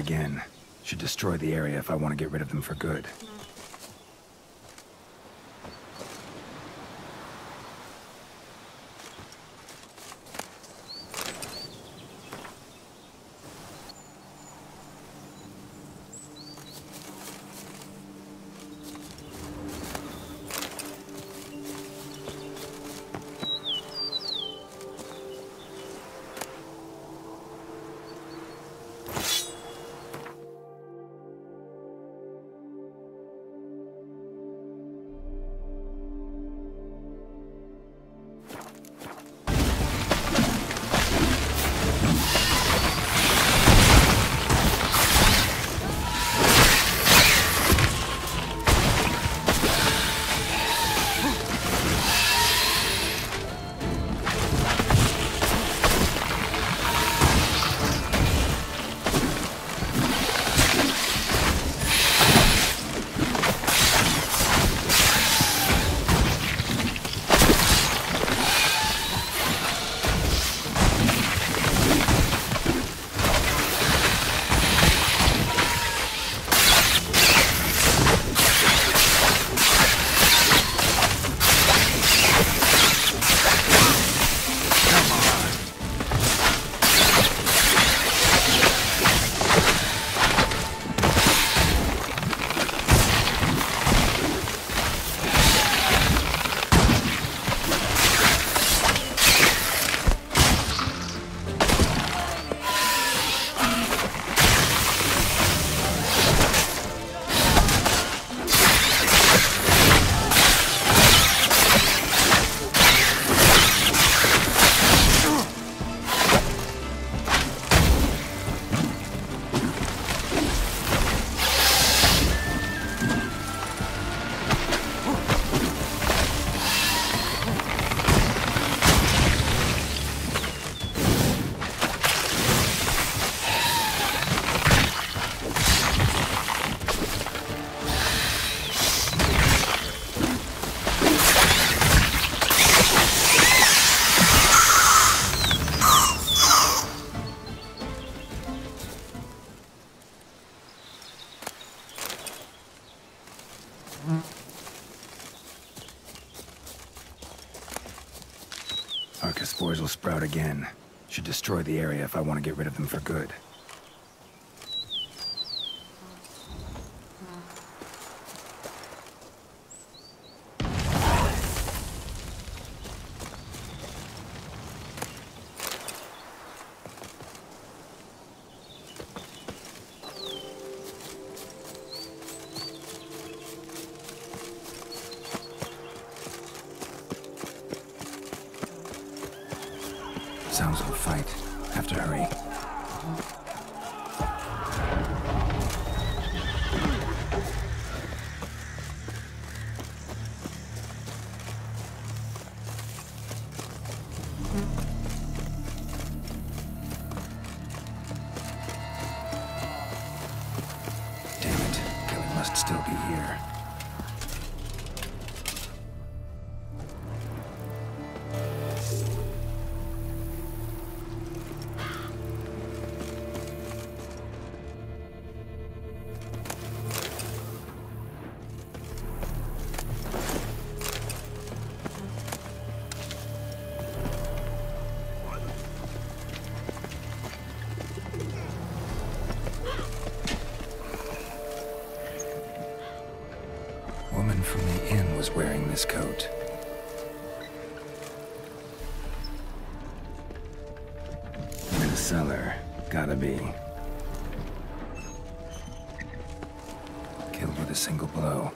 again. Should destroy the area if I want to get rid of them for good. Spores will sprout again. Should destroy the area if I want to get rid of them for good. Sounds of a fight. Have to hurry. Damn it. Kelly must still be here. Woman from the inn was wearing this coat. In the cellar. Gotta be. Killed with a single blow.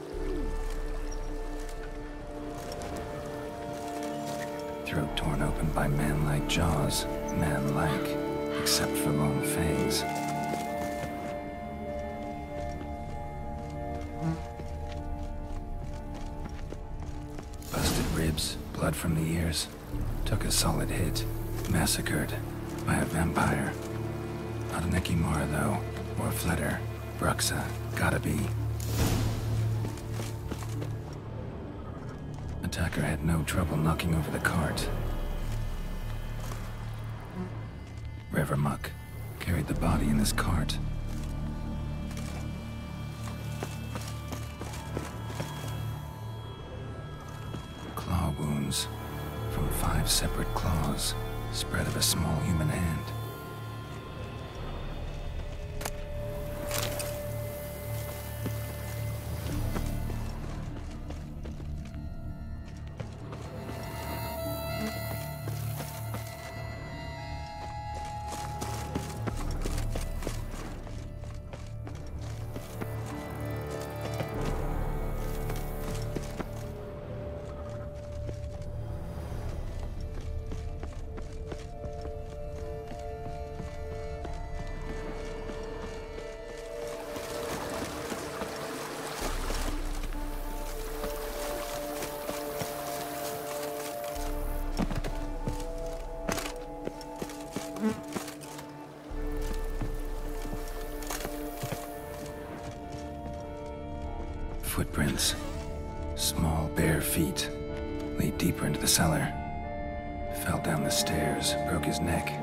Throat torn open by man-like jaws. Man-like, except for long fangs. Ribs, blood from the ears. Took a solid hit. Massacred by a vampire. Not an Ekimara though, or a Fletter. Bruxa, gotta be. Attacker had no trouble knocking over the cart. Revermuck carried the body in his cart. claw wounds from 5 separate claws, spread of a small human hand. Footprints. Small, bare feet. Lead deeper into the cellar. Fell down the stairs, broke his neck.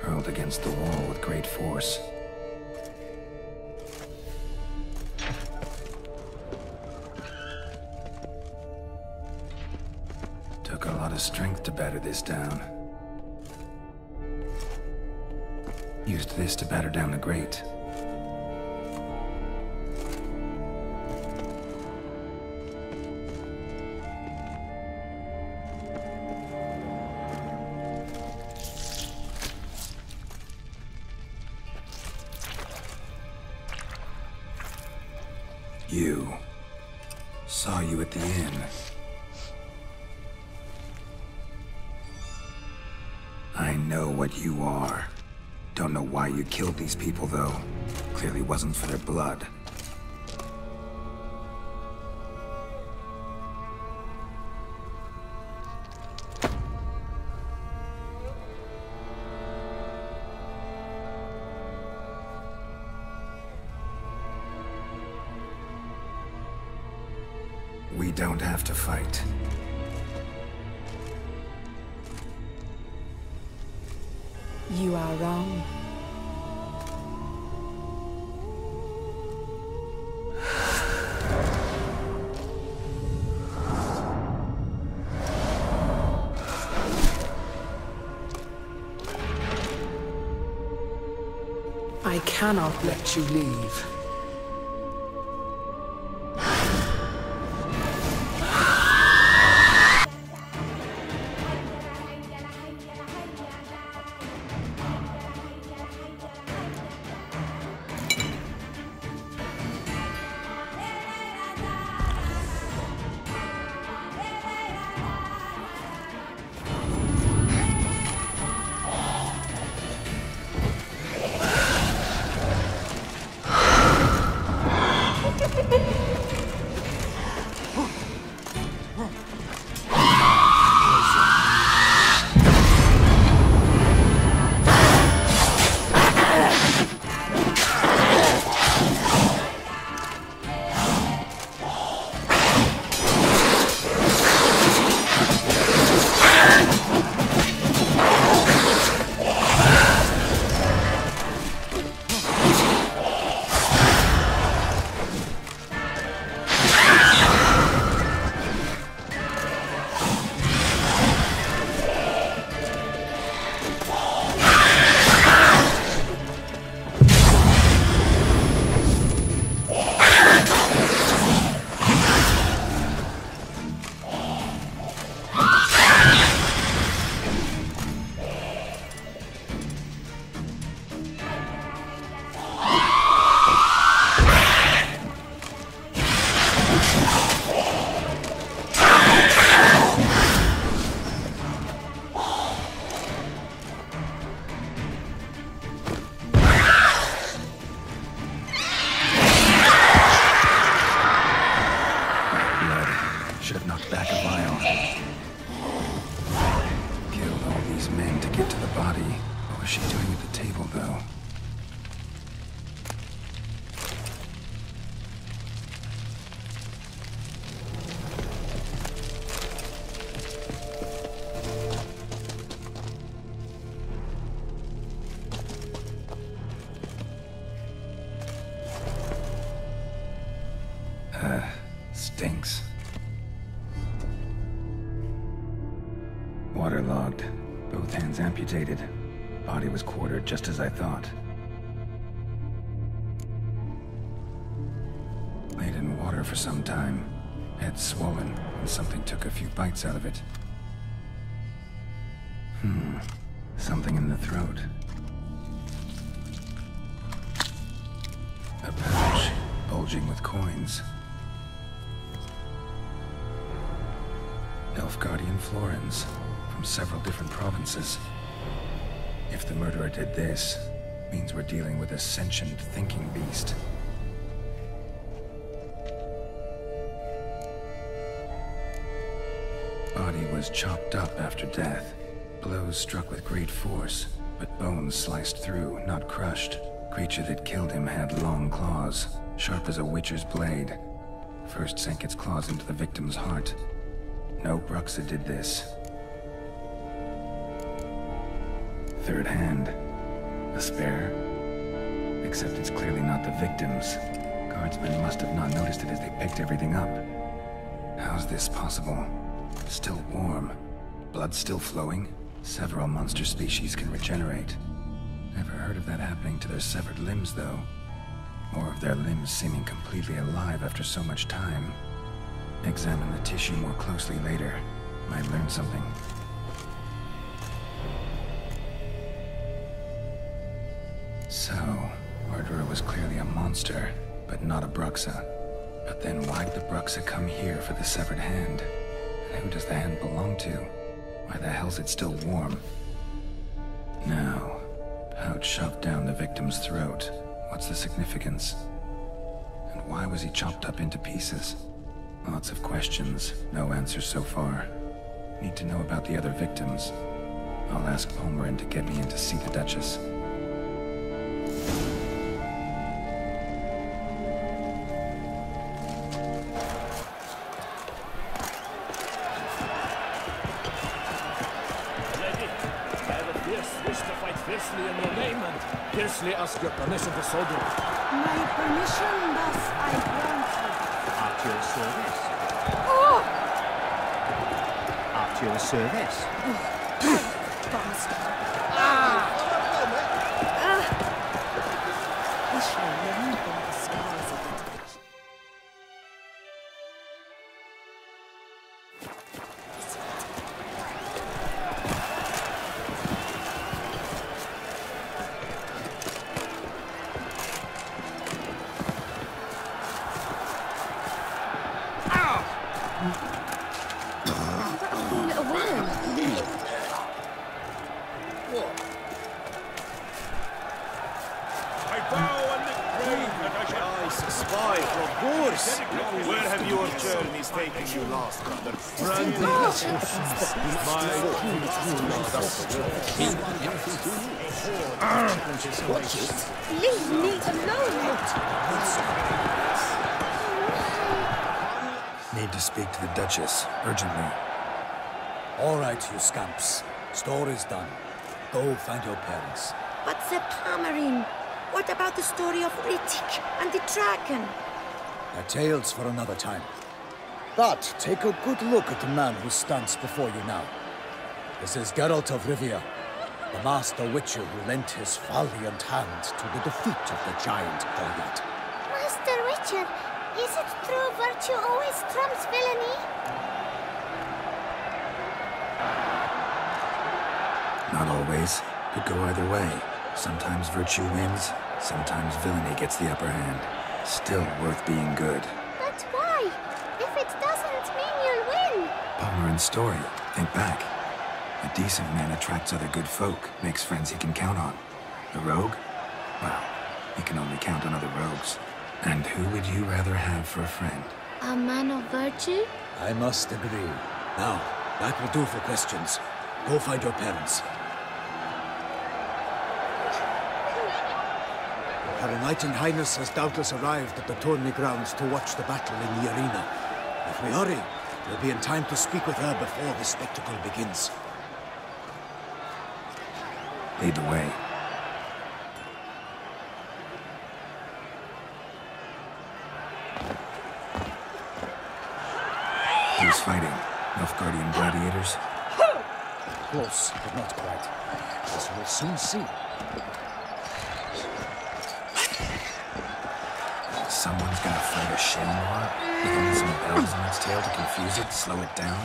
Hurled against the wall with great force. Took a lot of strength to batter this down. Used this to batter down the grate. You. Saw you at the inn. I know what you are. Don't know why you killed these people, though. Clearly wasn't for their blood. We don't have to fight. You are wrong. I cannot let you leave. stinks. Waterlogged. Both hands amputated. Body was quartered just as I thought. Laid in water for some time. Head swollen, and something took a few bites out of it. Something in the throat. A pouch, bulging with coins. Elf-Guardian florins, from several different provinces. If the murderer did this, means we're dealing with a sentient, thinking beast. Body was chopped up after death. Blows struck with great force, but bones sliced through, not crushed. Creature that killed him had long claws, sharp as a witcher's blade. First sank its claws into the victim's heart. No Bruxa did this. Third hand. A spare? Except it's clearly not the victim's. Guardsmen must have not noticed it as they picked everything up. How's this possible? Still warm. Blood still flowing? Several monster species can regenerate. Never heard of that happening to their severed limbs, though. Or of their limbs seeming completely alive after so much time. Examine the tissue more closely later. Might learn something. So, murderer was clearly a monster, but not a Bruxa. But then why'd the Bruxa come here for the severed hand? And who does the hand belong to? Why the hell's it still warm? Now, pouch shoved down the victim's throat. What's the significance? And why was he chopped up into pieces? Lots of questions, no answers so far. Need to know about the other victims. I'll ask Palmerin to get me in to see the Duchess. Fiercely ask your permission to so do. My permission, thus I grant you. At your service. Oh! At your service. Bastard. We shall remember the scars of it. Where have your journeys taken you last, brother? Leave me alone! Need to speak to the Duchess, urgently. All right, you scamps. Story's done. Go find your parents. But the Palmerin, what about the story of Rittik and the dragon? They're tales for another time. But take a good look at the man who stands before you now. This is Geralt of Rivia, the master witcher who lent his valiant hand to the defeat of the giant Goliath. Master Witcher, is it true virtue always trumps villainy? Not always. Could go either way. Sometimes virtue wins, sometimes villainy gets the upper hand. Still worth being good. But why? If it doesn't mean you'll win. Palmerin's story. Think back. A decent man attracts other good folk, makes friends he can count on. A rogue? Well, he can only count on other rogues. And who would you rather have for a friend? A man of virtue? I must agree. Now, that will do for questions. Go find your parents. Her Enlightened Highness has doubtless arrived at the tourney grounds to watch the battle in the arena. If we hurry, we'll be in time to speak with her before the spectacle begins. Lead the way. Who's fighting? Nilfgaardian gladiators? Close, but not quite. As we'll soon see. Someone's gonna fight a Shamrock with only some bells on its tail to confuse it, slow it down?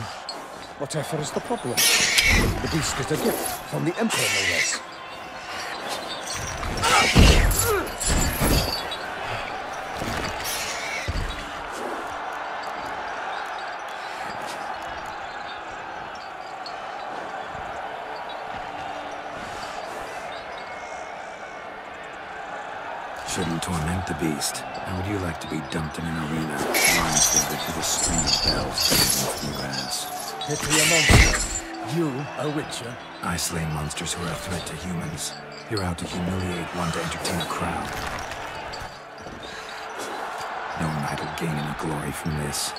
Whatever is the problem? The beast is a gift from the Emperor, no less. Shouldn't torment the beast. How would you like to be dumped in an arena, blindfolded with a string of bells blazing from grass? Pity a monster. You, a witcher? I slay monsters who are a threat to humans. You're out to humiliate one to entertain a crowd. No knight will gain any glory from this.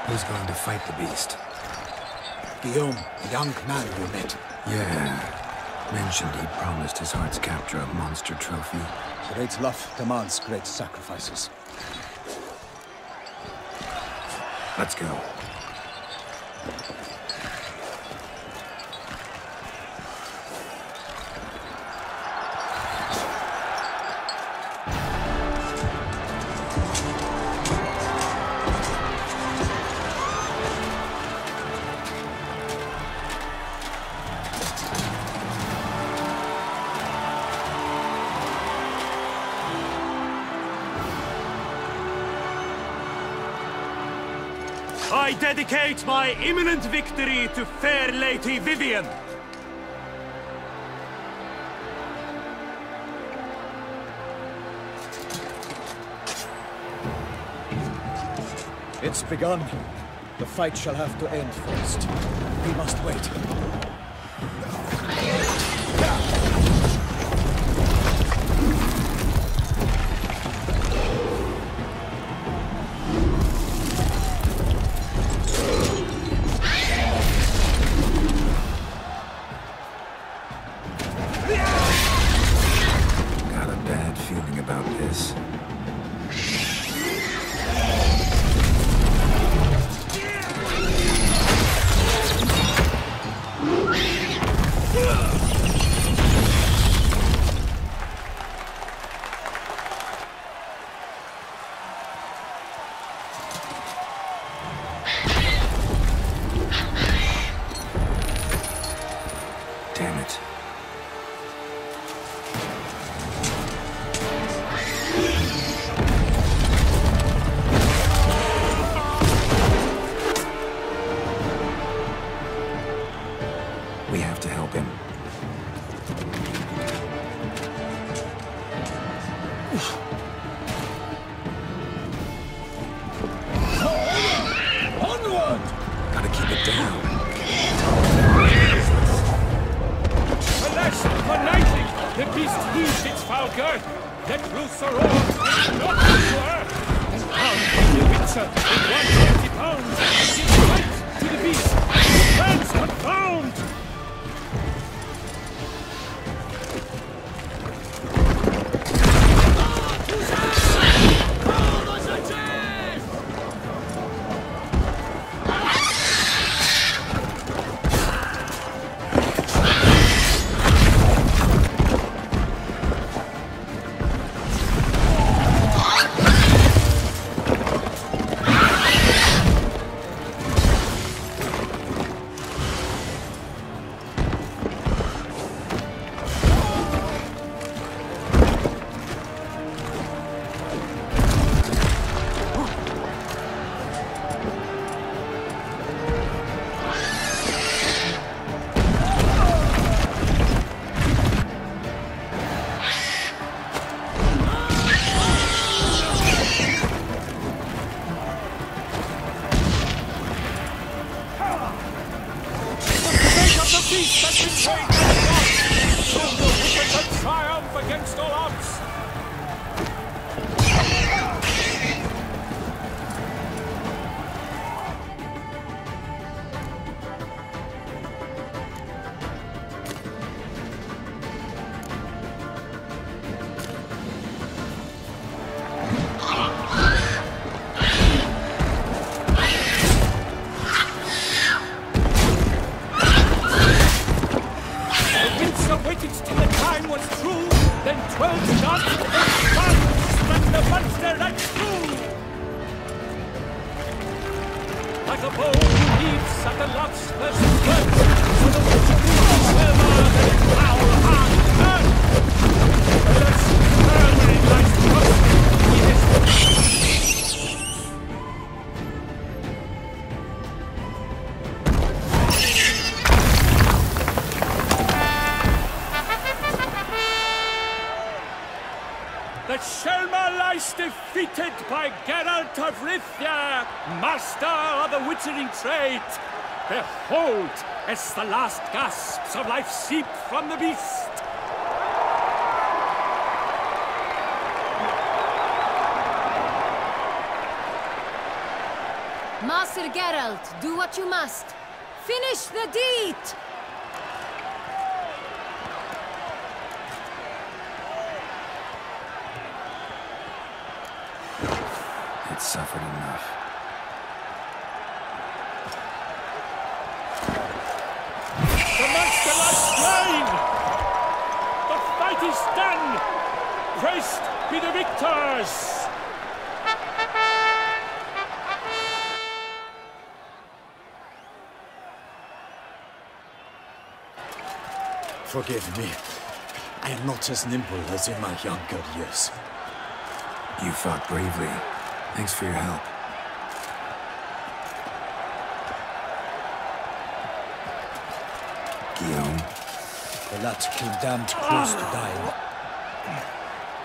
Who's going to fight the beast? Guillaume, the young man you met. Yeah. Mentioned he'd promised his heart's capture a monster trophy. Great love demands great sacrifices. Let's go. I dedicate my imminent victory to fair Lady Vivian. It's begun. The fight shall have to end first. We must wait. Got a bad feeling about this. Damn it. We have to help him. Onward! Gotta keep it down. Alas, for lightning, the beast heaved its foul girth, let loose the roar, and knocked it to earth. And down came the Witcher with 120 pounds, gives fight to the beast, hands confound! swells not, struck the monster right through! Like a bow who leaps at the love's first word, so the witchery Selma that foul hard earth! Thus, murmuring lies trust, he is that Selma lies defeated by Geralt of Rivia, master of the witchering trade. Behold, as the last gasps of life seep from the beast. Master Geralt, do what you must. Finish the deed! It suffered enough. The monster lies slain! The fight is done! Praised be the victors! Forgive me. I am not as nimble as in my younger years. You fought bravely. Thanks for your help. Guillaume? The lad came damned close to dying.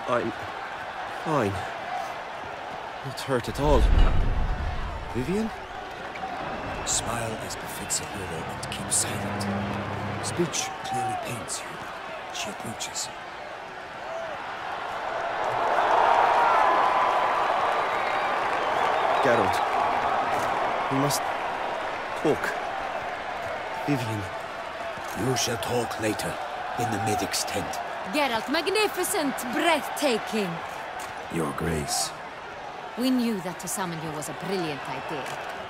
I'm fine. Not hurt at all. Vivian? Smile as befits a hero and keep silent. Speech clearly pains you. She approaches. Geralt. We must talk. Vivian. You shall talk later, in the medic's tent. Geralt, magnificent, breathtaking. Your Grace. We knew that to summon you was a brilliant idea.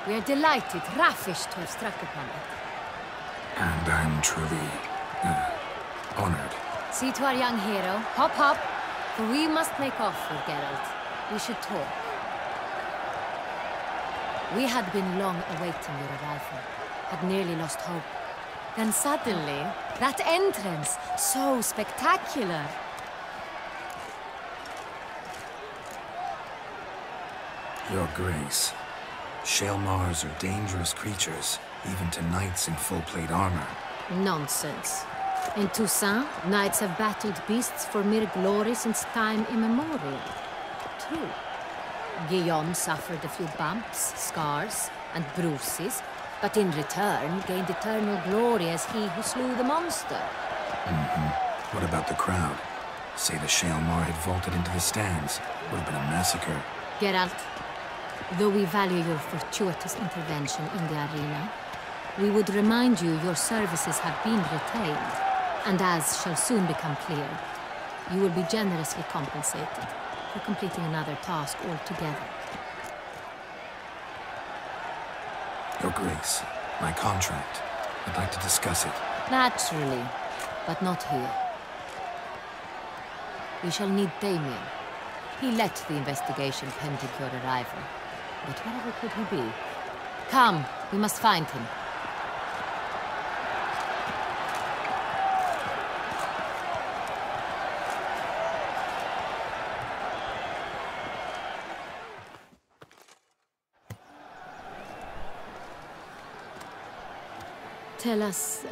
We are delighted, ravished to have struck upon it. And I'm truly, honored. See to our young hero. Hop, hop. For we must make off with Geralt. We should talk. We had been long awaiting your arrival. Had nearly lost hope. Then suddenly, that entrance, so spectacular. Your Grace. Shaelmars are dangerous creatures, even to knights in full-plate armor. Nonsense. In Toussaint, knights have battled beasts for mere glory since time immemorial. True. Guillaume suffered a few bumps, scars, and bruises, but in return gained eternal glory as he who slew the monster. What about the crowd? Say the Shaelmar had vaulted into the stands. Would have been a massacre. Geralt, though we value your fortuitous intervention in the arena, we would remind you your services have been retained, and as shall soon become clear, you will be generously compensated for completing another task altogether. Your Grace, my contract. I'd like to discuss it. Naturally, but not here. We shall need Damien. He led the investigation pending your arrival. But wherever could he be? Come, we must find him. Tell us,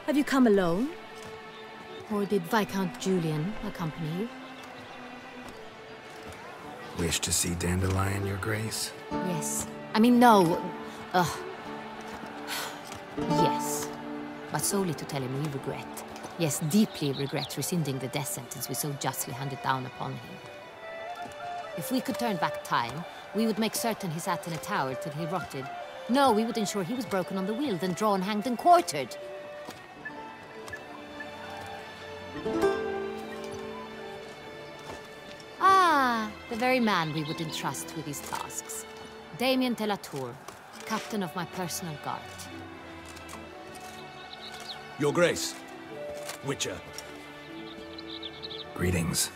have you come alone? Or did Viscount Julian accompany you? Wish to see Dandelion, Your Grace? Yes. I mean, no. Yes. But solely to tell him we regret. Yes, deeply regret rescinding the death sentence we so justly handed down upon him. If we could turn back time, we would make certain he sat in a tower till he rotted. No, we would ensure he was broken on the wheel, then drawn, hanged, and quartered. Ah, the very man we would entrust with these tasks. Damien de la Tour, captain of my personal guard. Your Grace. Witcher. Greetings.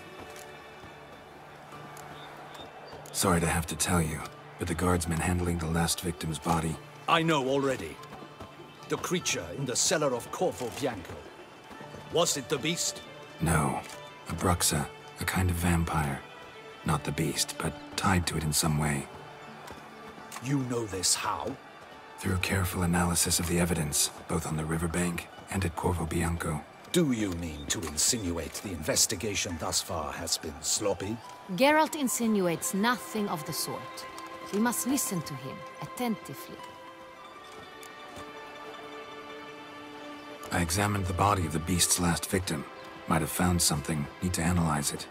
Sorry to have to tell you, but the guardsman handling the last victim's body... I know already. The creature in the cellar of Corvo Bianco. Was it the beast? No. A bruxa, a kind of vampire. Not the beast, but tied to it in some way. You know this how? Through careful analysis of the evidence, both on the riverbank and at Corvo Bianco. Do you mean to insinuate the investigation thus far has been sloppy? Geralt insinuates nothing of the sort. We must listen to him attentively. I examined the body of the beast's last victim. Might have found something, need to analyze it.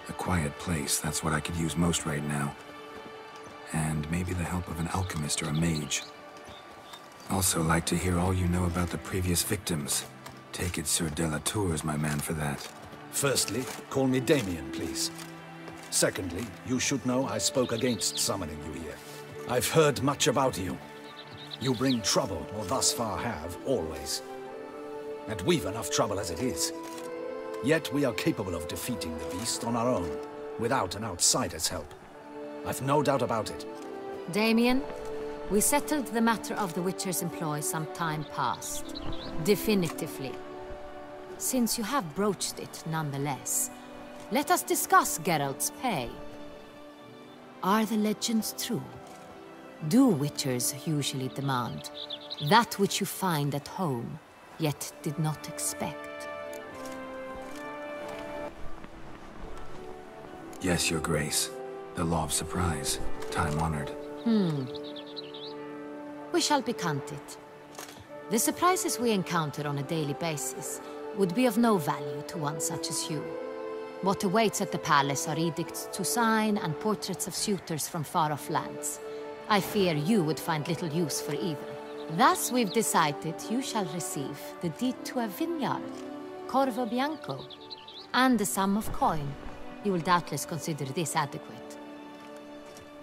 A quiet place, that's what I could use most right now. And maybe the help of an alchemist or a mage. Also like to hear all you know about the previous victims. Take it Sir Delatour is my man for that. Firstly, call me Damien, please. Secondly, you should know I spoke against summoning you here. I've heard much about you. You bring trouble, or thus far have, always. And we've enough trouble as it is. Yet we are capable of defeating the beast on our own, without an outsider's help. I've no doubt about it. Damien, we settled the matter of the Witcher's employ some time past. Definitively. Since you have broached it nonetheless, let us discuss Geralt's pay. Are the legends true? Do Witchers usually demand that which you find at home, yet did not expect? Yes, Your Grace. The law of surprise. Time-honored. We shall be content. The surprises we encounter on a daily basis would be of no value to one such as you. What awaits at the palace are edicts to sign and portraits of suitors from far-off lands. I fear you would find little use for either. Thus, we've decided you shall receive the deed to a vineyard, Corvo Bianco, and a sum of coin. You will doubtless consider this adequate.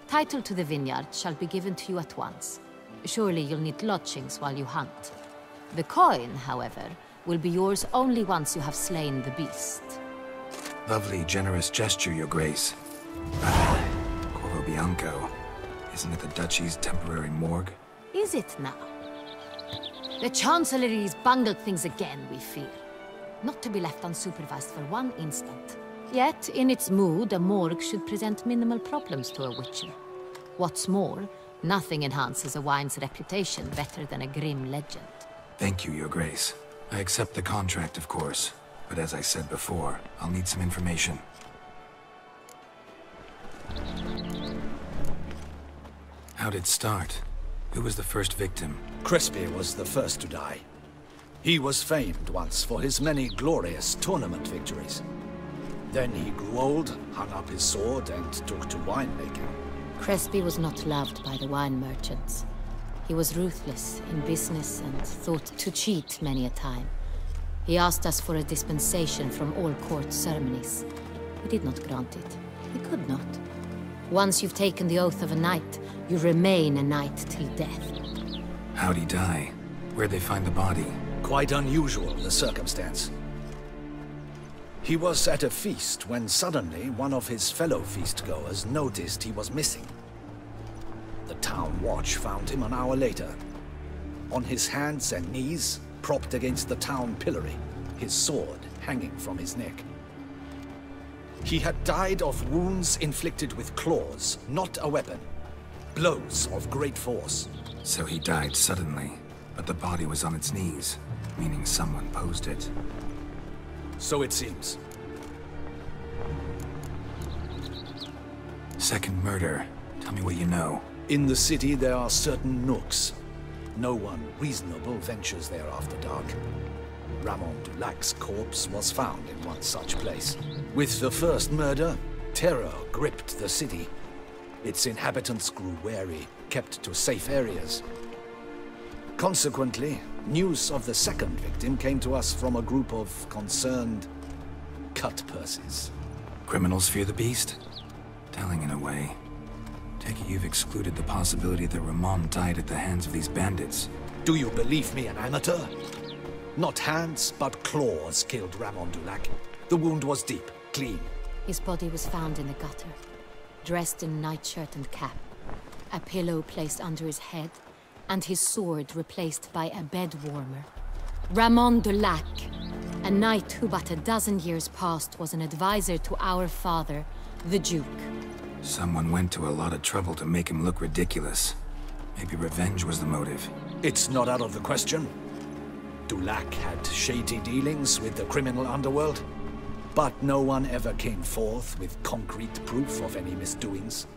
Title to the vineyard shall be given to you at once. Surely you'll need lodgings while you hunt. The coin, however, will be yours only once you have slain the beast. Lovely, generous gesture, Your Grace. Corvo Bianco. Isn't it the Duchy's temporary morgue? Is it now? The Chancellery's bungled things again, we fear. Not to be left unsupervised for one instant. Yet, in its mood, a morgue should present minimal problems to a Witcher. What's more, nothing enhances a wine's reputation better than a grim legend. Thank you, Your Grace. I accept the contract, of course. But as I said before, I'll need some information. How'd it start? Who was the first victim? Crespi was the first to die. He was famed once for his many glorious tournament victories. Then he grew old, hung up his sword, and took to winemaking. Crespi was not loved by the wine merchants. He was ruthless in business and thought to cheat many a time. He asked us for a dispensation from all court ceremonies. We did not grant it. We could not. Once you've taken the oath of a knight, you remain a knight till death. How'd he die? Where'd they find the body? Quite unusual, the circumstance. He was at a feast when suddenly one of his fellow feastgoers noticed he was missing. The town watch found him an hour later. On his hands and knees, propped against the town pillory, his sword hanging from his neck. He had died of wounds inflicted with claws, not a weapon. Blows of great force. So he died suddenly, but the body was on its knees, meaning someone posed it. So it seems. Second murder. Tell me what you know. In the city there are certain nooks. No one reasonable ventures there after dark. Ramon Dulac's corpse was found in one such place. With the first murder, terror gripped the city. Its inhabitants grew wary, kept to safe areas. Consequently, news of the second victim came to us from a group of concerned cut-purses. Criminals fear the beast? Telling in a way. Take it you've excluded the possibility that Ramon died at the hands of these bandits. Do you believe me an amateur? Not hands, but claws killed Ramon Dulac. The wound was deep. clean. His body was found in the gutter, dressed in nightshirt and cap, a pillow placed under his head, and his sword replaced by a bed warmer. Ramon de Lac, a knight who but a dozen years past was an advisor to our father, the Duke. Someone went to a lot of trouble to make him look ridiculous. Maybe revenge was the motive. It's not out of the question. Dulac had shady dealings with the criminal underworld, but no one ever came forth with concrete proof of any misdoings.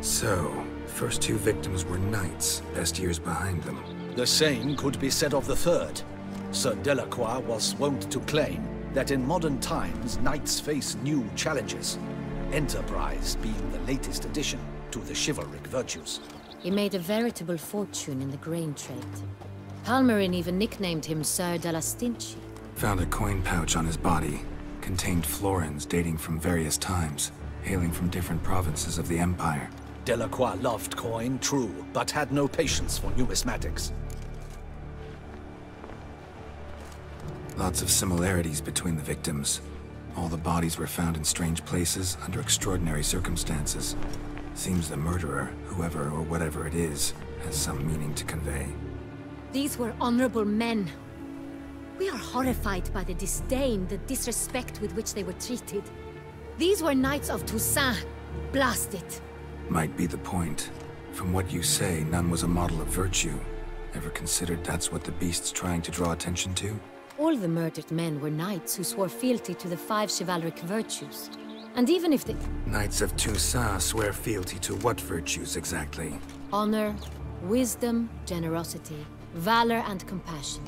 So, first two victims were knights, best years behind them. The same could be said of the third. Sir Delacroix was wont to claim that in modern times, knights face new challenges, enterprise being the latest addition to the chivalric virtues. He made a veritable fortune in the grain trade. Palmerin even nicknamed him Sir de la Stinchi. Found a coin pouch on his body. Contained florins dating from various times, hailing from different provinces of the Empire. Delacroix loved coin, true, but had no patience for numismatics. Lots of similarities between the victims. All the bodies were found in strange places under extraordinary circumstances. Seems the murderer, whoever or whatever it is, has some meaning to convey. These were honorable men. We are horrified by the disdain, the disrespect with which they were treated. These were knights of Toussaint. Blast it. Might be the point. From what you say, none was a model of virtue. Ever considered that's what the beast's trying to draw attention to? All the murdered men were knights who swore fealty to the 5 chivalric virtues. And even if the... Knights of Toussaint swear fealty to what virtues exactly? Honor, wisdom, generosity, valor, and compassion.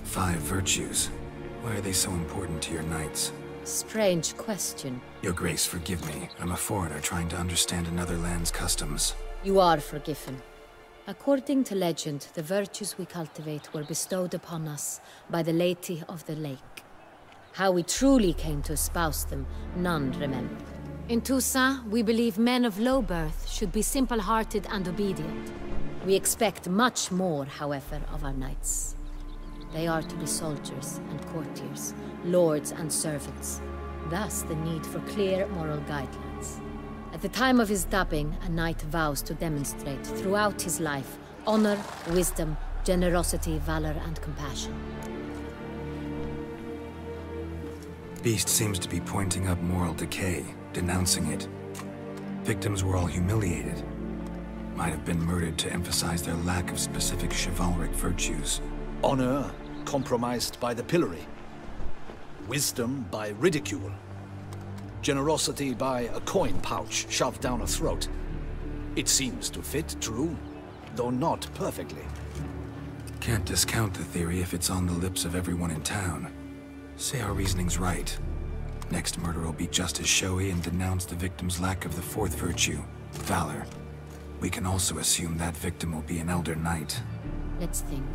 5 virtues. Why are they so important to your knights? Strange question. Your Grace, forgive me. I'm a foreigner trying to understand another land's customs. You are forgiven. According to legend, the virtues we cultivate were bestowed upon us by the Lady of the Lake. How we truly came to espouse them, none remember. In Toussaint, we believe men of low birth should be simple-hearted and obedient. We expect much more, however, of our knights. They are to be soldiers and courtiers, lords and servants. Thus, the need for clear moral guidelines. At the time of his dubbing, a knight vows to demonstrate throughout his life honor, wisdom, generosity, valor, and compassion. Beast seems to be pointing up moral decay, denouncing it. Victims were all humiliated. Might have been murdered to emphasize their lack of specific chivalric virtues. Honor compromised by the pillory. Wisdom by ridicule. Generosity by a coin pouch shoved down a throat. It seems to fit, true, though not perfectly. Can't discount the theory if it's on the lips of everyone in town. Say our reasoning's right. Next murder will be just as showy and denounce the victim's lack of the 4th virtue, valor. We can also assume that victim will be an elder knight. Let's think.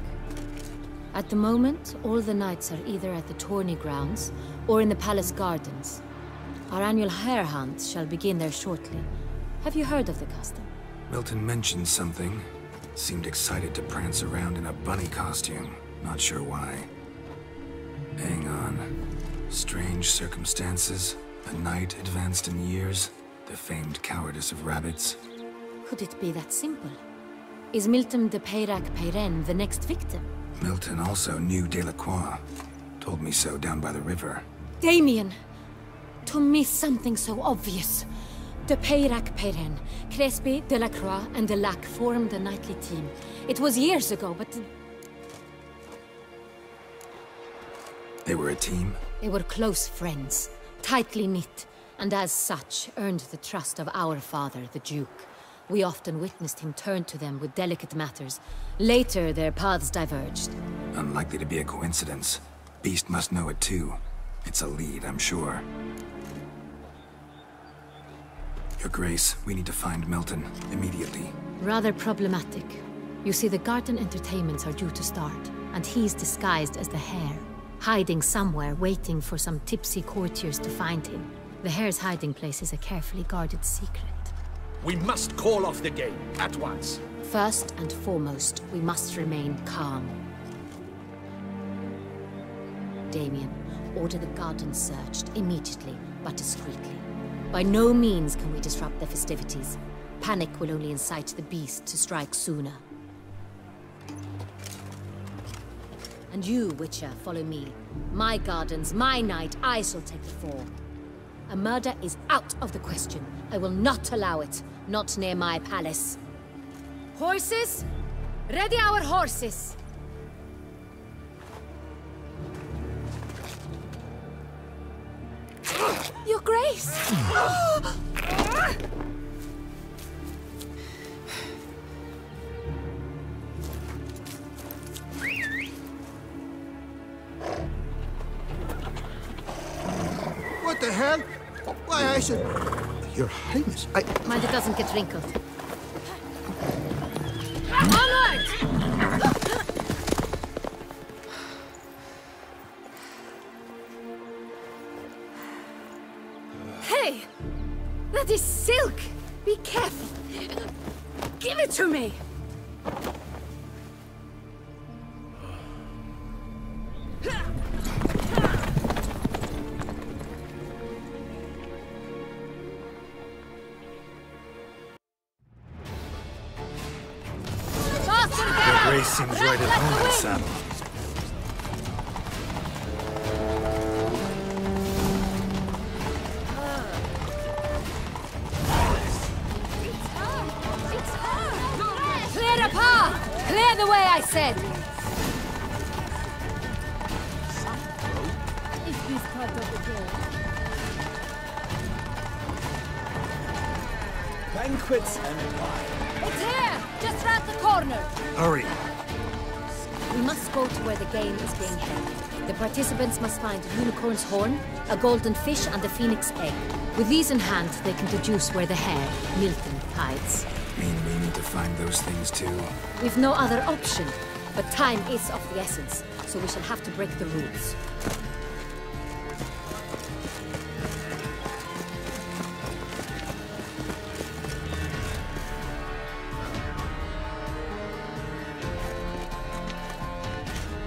At the moment, all the knights are either at the tourney grounds or in the palace gardens. Our annual hare hunt shall begin there shortly. Have you heard of the custom? Milton mentioned something. Seemed excited to prance around in a bunny costume. Not sure why. Hang on. Strange circumstances. A knight advanced in years. The famed cowardice of rabbits. Could it be that simple? Is Milton de Peyrac-Peyren the next victim? Milton also knew Delacroix. Told me so down by the river. Damien! To miss something so obvious. De Peyrac-Peyren, Crespi, Delacroix, and de Lac formed a knightly team. It was years ago, but... They were a team? They were close friends, tightly knit, and as such earned the trust of our father, the Duke. We often witnessed him turn to them with delicate matters. Later, their paths diverged. Unlikely to be a coincidence. Beast must know it too. It's a lead, I'm sure. Your Grace, we need to find Milton, immediately. Rather problematic. You see, the garden entertainments are due to start, and he's disguised as the hare, hiding somewhere, waiting for some tipsy courtiers to find him. The hare's hiding place is a carefully guarded secret. We must call off the game, at once. First and foremost, we must remain calm. Damien, order the garden searched immediately, but discreetly. By no means can we disrupt the festivities. Panic will only incite the beast to strike sooner. And you, Witcher, follow me. My gardens, my night, I shall take the fall. A murder is out of the question. I will not allow it. Not near my palace. Horses? Ready our horses! Your Grace! What the hell? Why, I should... Your Highness, Mind it doesn't get wrinkled. Onward! Hey! That is silk! Be careful! Give it to me! Your Grace seems right at home in the saddle. Clear the path! Clear the way, I said! Is this part of the game? Banquets and wine. It's here! Just round the corner! Hurry! We must go to where the game is being held. The participants must find a unicorn's horn, a golden fish, and a phoenix egg. With these in hand, they can deduce where the hare, Milton, hides. Mean we need to find those things too? We've no other option. But time is of the essence, so we shall have to break the rules.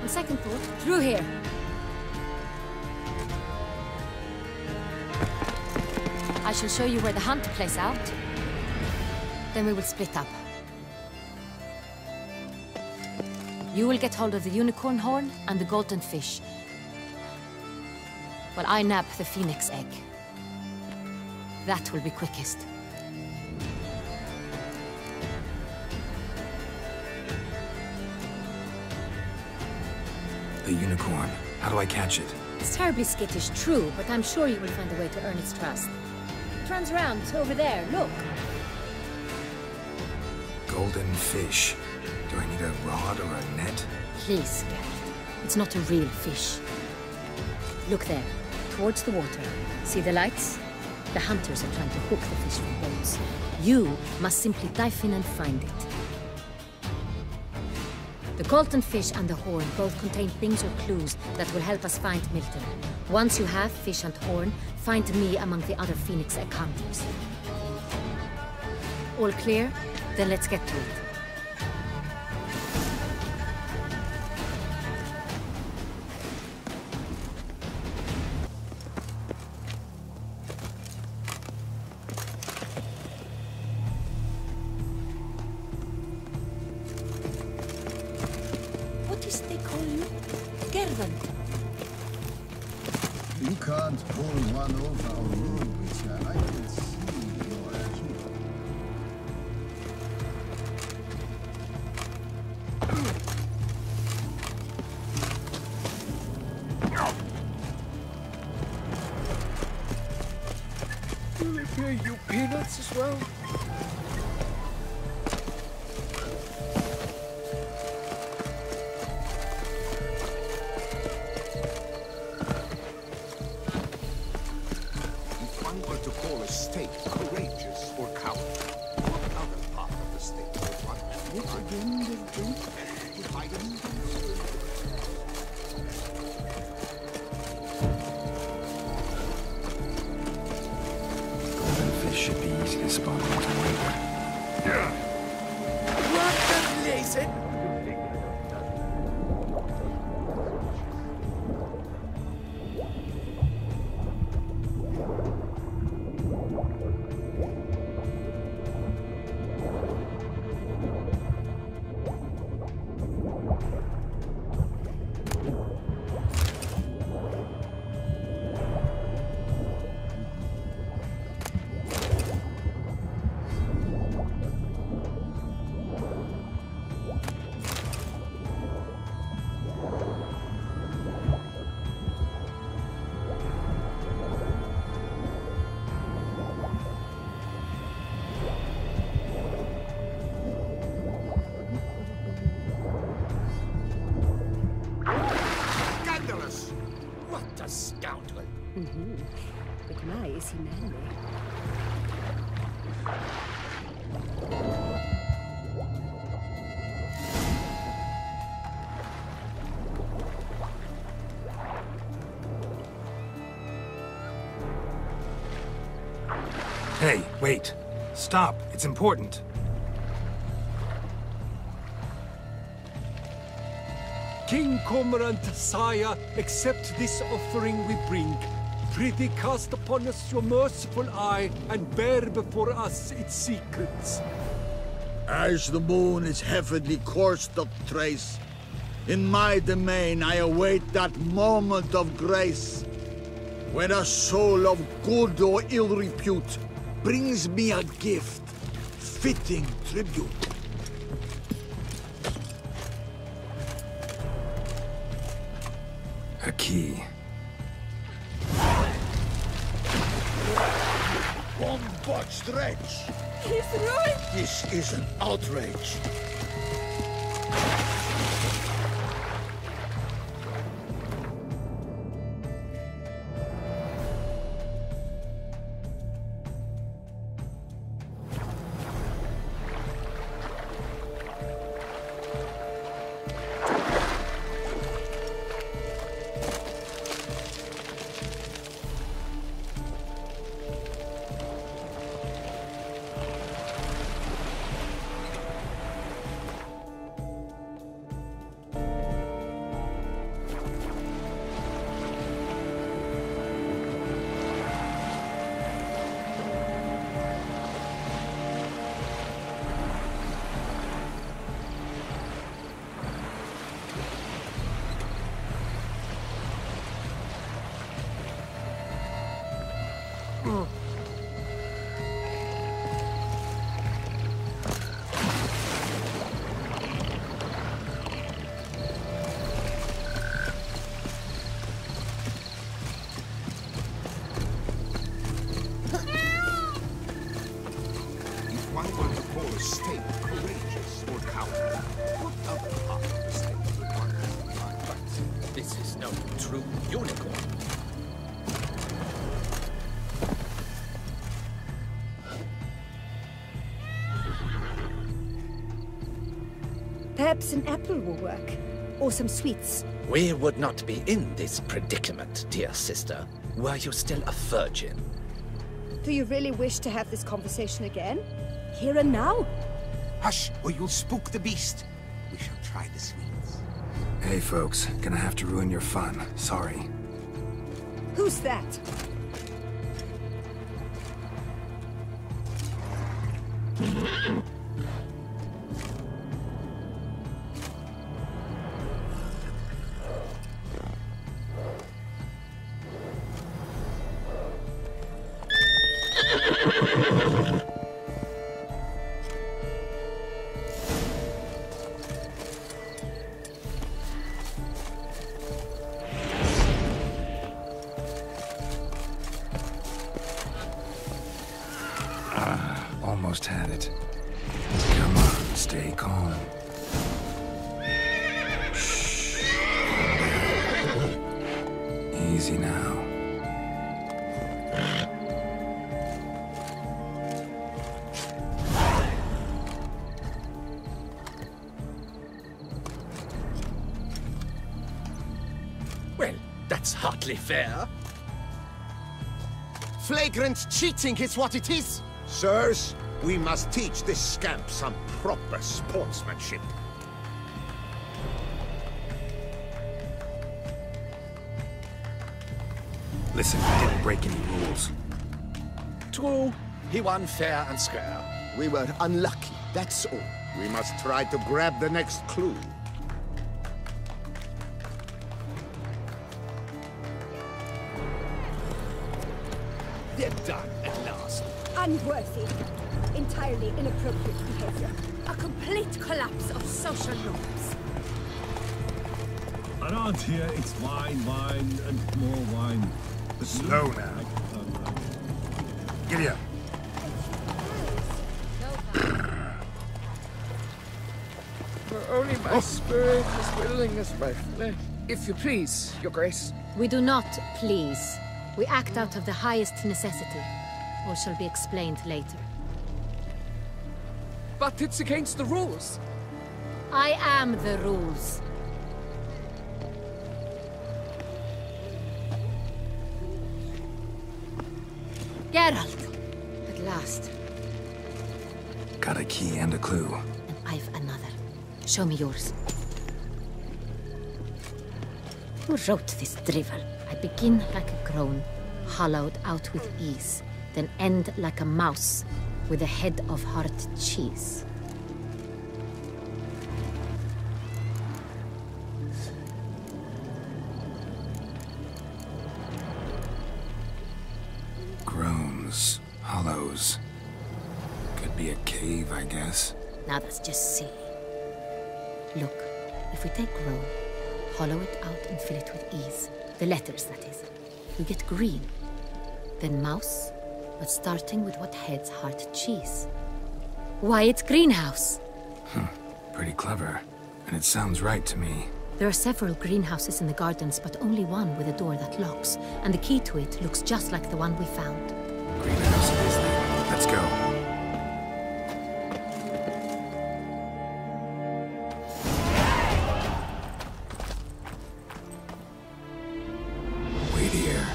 On second thought, through here. I shall show you where the hunt plays out. Then we will split up. You will get hold of the unicorn horn and the golden fish, while I nab the phoenix egg. That will be quickest. The unicorn. How do I catch it? It's terribly skittish, true, but I'm sure you will find a way to earn its trust. It runs around over there, look. Golden fish. Do I need a rod or a net? Please, Geralt. It's not a real fish. Look there, towards the water. See the lights? The hunters are trying to hook the fish from boats. You must simply dive in and find it. The golden fish and the horn both contain things or clues that will help us find Milton. Once you have fish and horn, find me among the other phoenix egg hunters. All clear? Then let's get to it. What is they call you? Gervan. You can't pull one over our road, Witcher. I can see your key. Will they pay you peanuts as well? If one were to call a state courageous or coward, what other part of the state would one What again, the drink? Golden fish should be easy to spot once I'm over. What the lazy? What a scoundrel! But my, is he manly? Hey, wait. Stop. It's important. King Cormorant, sire, accept this offering we bring. Prithee cast upon us your merciful eye, and bear before us its secrets. As the moon is heavily coursed of trace, in my domain I await that moment of grace, when a soul of good or ill repute brings me a gift, fitting tribute. A key. One botched wretch. He's ruined! This is an outrage. If one were to call a state courageous or cowardly, what other part of the state would one find? But this is no true unicorn. Perhaps an apple will work. Or some sweets. We would not be in this predicament, dear sister, were you still a virgin. Do you really wish to have this conversation again? Here and now? Hush, or you'll spook the beast. We shall try the sweets. Hey, folks. Gonna have to ruin your fun. Sorry. Who's that? Almost had it. Come on, stay calm. Shh. Easy now. Well, that's hardly fair. Flagrant cheating is what it is! Sirs, we must teach this scamp some proper sportsmanship. Listen, we didn't break any rules. True, he won fair and square. We were unlucky, that's all. We must try to grab the next clue. They're done at last. Unworthy. Entirely inappropriate behavior. A complete collapse of social norms. Around here, it's wine, wine, and more wine. Slow now. Giddy up. For only my spirit is willing as my flesh. If you please, Your Grace. We do not please. We act out of the highest necessity, or shall be explained later. But it's against the rules. I am the rules. Geralt! At last. Got a key and a clue. And I've another. Show me yours. Who wrote this drivel? I begin like a crone, hollowed out with ease, then end like a mouse, with a head of hard cheese. Groans, hollows. Could be a cave, I guess. Now that's just silly. Look, if we take groan, hollow it out and fill it with ease. The letters, that is. You get green. Then mouse, but starting with what heads hard cheese. Why, it's greenhouse! Pretty clever. And it sounds right to me. There are several greenhouses in the gardens, but only one with a door that locks. And the key to it looks just like the one we found. Greenhouse it is then. Let's go. Wait here.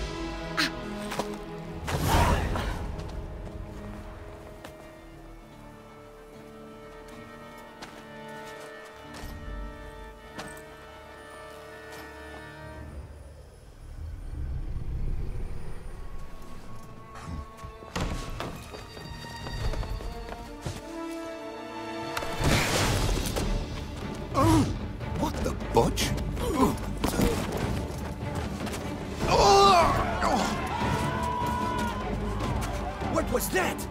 What the budge? What was that?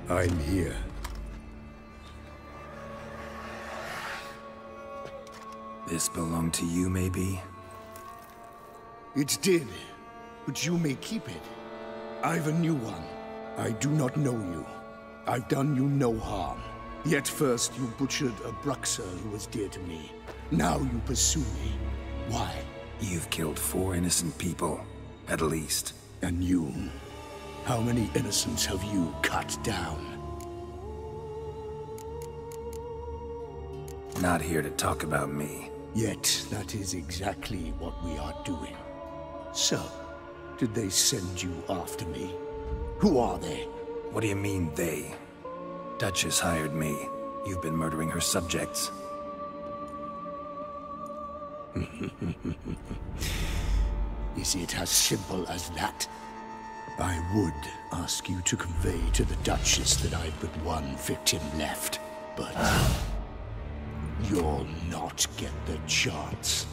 I'm here. This belonged to you, maybe? It did, but you may keep it. I've a new one. I do not know you. I've done you no harm. Yet first you butchered a Bruxa who was dear to me. Now you pursue me. Why? You've killed 4 innocent people, at least. And you? How many innocents have you cut down? Not here to talk about me. Yet that is exactly what we are doing. So, did they send you after me? Who are they? What do you mean, they? Duchess hired me. You've been murdering her subjects. Is it as simple as that? I would ask you to convey to the Duchess that I've but one victim left, but you'll not get the chance.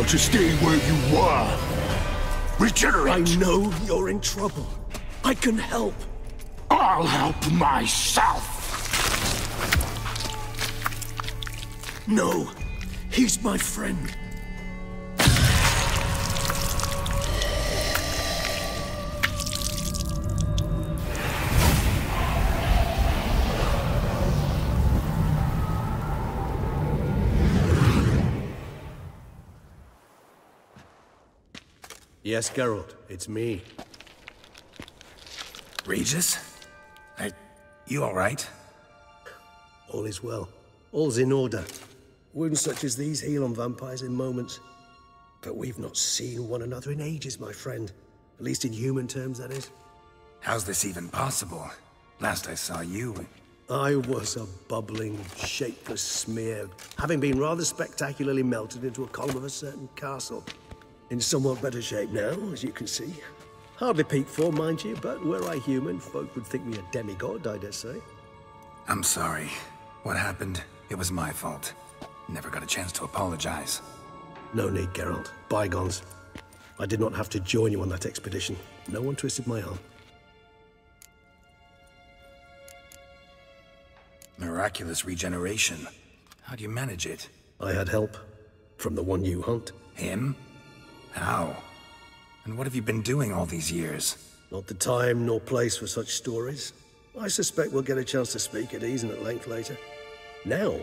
To stay where you were. Regenerate! I know you're in trouble. I can help. I'll help myself! No, he's my friend. Yes, Geralt, it's me. Regis? You all right? All is well. All's in order. Wounds such as these heal on vampires in moments. But we've not seen one another in ages, my friend. At least in human terms, that is. How's this even possible? Last I saw you... I was a bubbling, shapeless smear, having been rather spectacularly melted into a column of a certain castle. In somewhat better shape now, as you can see. Hardly peak form, mind you, but were I human, folk would think me a demigod, I dare say. I'm sorry. What happened, it was my fault. Never got a chance to apologize. No need, Geralt. Bygones. I did not have to join you on that expedition. No one twisted my arm. Miraculous regeneration. How do you manage it? I had help. From the one you hunt. Him? How? And what have you been doing all these years? Not the time nor place for such stories. I suspect we'll get a chance to speak at ease and at length later. Now,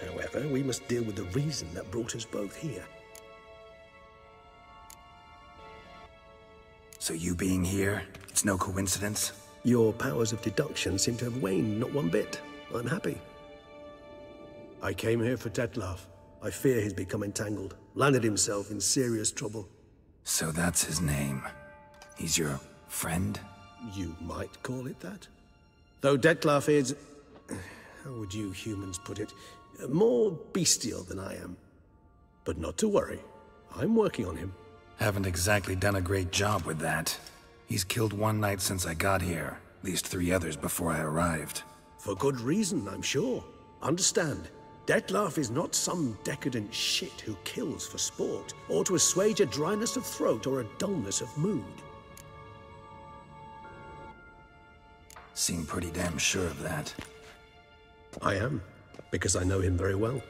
however, we must deal with the reason that brought us both here. So you being here, it's no coincidence? Your powers of deduction seem to have waned not one bit. I'm happy. I came here for Detlef. I fear he's become entangled, landed himself in serious trouble. So that's his name. He's your friend? You might call it that. Though Detlef is... how would you humans put it? More bestial than I am. But not to worry. I'm working on him. Haven't exactly done a great job with that. He's killed one knight since I got here. At least 3 others before I arrived. For good reason, I'm sure. Understand, Detlef is not some decadent shit who kills for sport, or to assuage a dryness of throat or a dullness of mood. Seem pretty damn sure of that. I am, because I know him very well.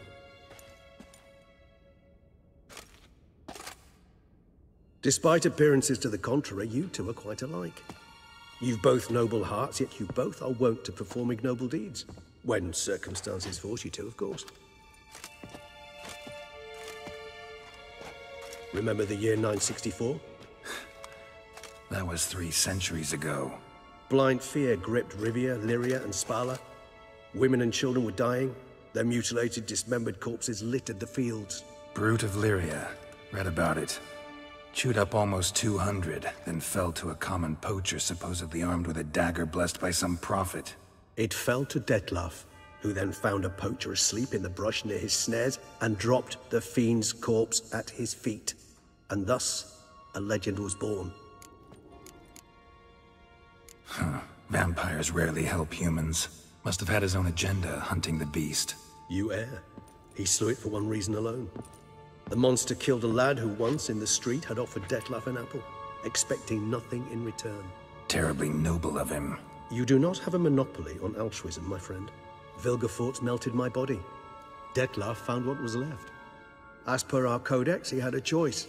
Despite appearances to the contrary, you two are quite alike. You've both noble hearts, yet you both are wont to perform ignoble deeds. When circumstances force you to, of course. Remember the year 964? That was 3 centuries ago. Blind fear gripped Rivia, Lyria, and Spala. Women and children were dying. Their mutilated, dismembered corpses littered the fields. Brute of Lyria. Read about it. Chewed up almost 200, then fell to a common poacher supposedly armed with a dagger blessed by some prophet. It fell to Detlef, who then found a poacher asleep in the brush near his snares and dropped the fiend's corpse at his feet. And thus, a legend was born. Huh. Vampires rarely help humans. Must have had his own agenda, hunting the beast. You err. He slew it for one reason alone. The monster killed a lad who once, in the street, had offered Detlef an apple, expecting nothing in return. Terribly noble of him. You do not have a monopoly on altruism, my friend. Vilgefortz melted my body. Dettlaff found what was left. As per our codex, he had a choice.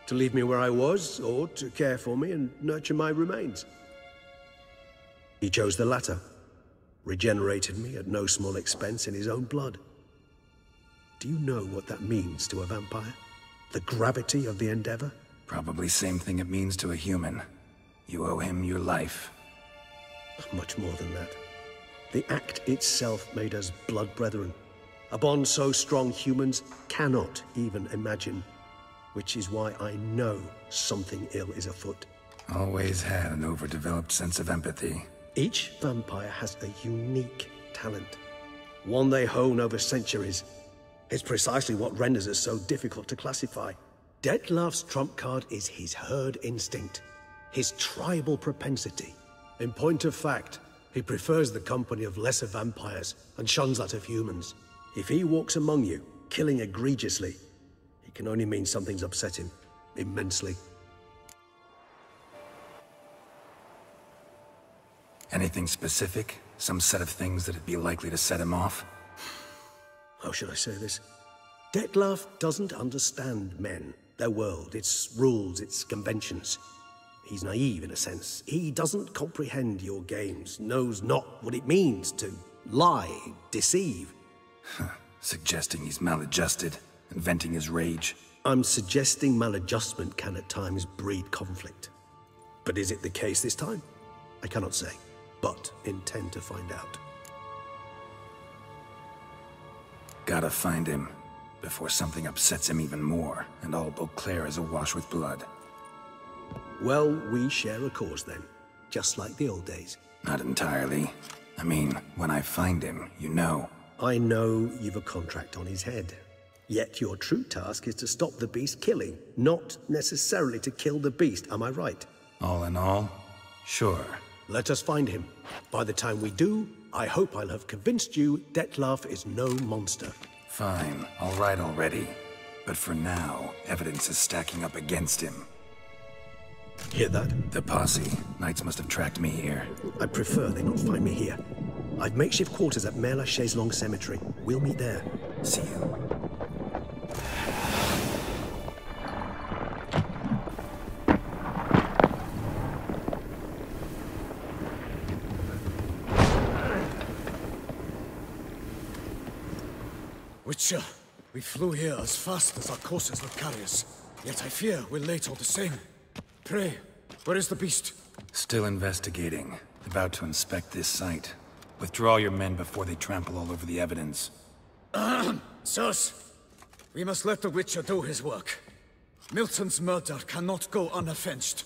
To leave me where I was, or to care for me and nurture my remains. He chose the latter. Regenerated me at no small expense in his own blood. Do you know what that means to a vampire? The gravity of the endeavor? Probably same thing it means to a human. You owe him your life. Much more than that. The act itself made us blood brethren. A bond so strong humans cannot even imagine. Which is why I know something ill is afoot. Always had an overdeveloped sense of empathy. Each vampire has a unique talent. One they hone over centuries. It's precisely what renders us so difficult to classify. Dettlaff's trump card is his herd instinct. His tribal propensity. In point of fact, he prefers the company of lesser vampires and shuns that of humans. If he walks among you, killing egregiously, it can only mean something's upset him, immensely. Anything specific? Some set of things that'd be likely to set him off? How should I say this? Dettlaff doesn't understand men, their world, its rules, its conventions. He's naive in a sense. He doesn't comprehend your games, knows not what it means to lie, deceive. Suggesting he's maladjusted, and venting his rage. I'm suggesting maladjustment can at times breed conflict. But is it the case this time? I cannot say, but intend to find out. Gotta find him, before something upsets him even more, and all Beauclair is awash with blood. Well, we share a cause then, just like the old days. Not entirely. I mean, when I find him, you know. I know you've a contract on his head. Yet your true task is to stop the beast killing, not necessarily to kill the beast, am I right? All in all, sure. Let us find him. By the time we do, I hope I'll have convinced you Dettlaff is no monster. Fine, all right already. But for now, evidence is stacking up against him. Hear that? The posse. Knights must have tracked me here. I prefer they not find me here. I've makeshift quarters at Mère Lachaise Long Cemetery. We'll meet there. See you. Witcher, we flew here as fast as our courses would carry us. Yet I fear we're late all the same. Pray, where is the beast? Still investigating. About to inspect this site. Withdraw your men before they trample all over the evidence. Sirs, we must let the Witcher do his work. Milton's murder cannot go unavenged.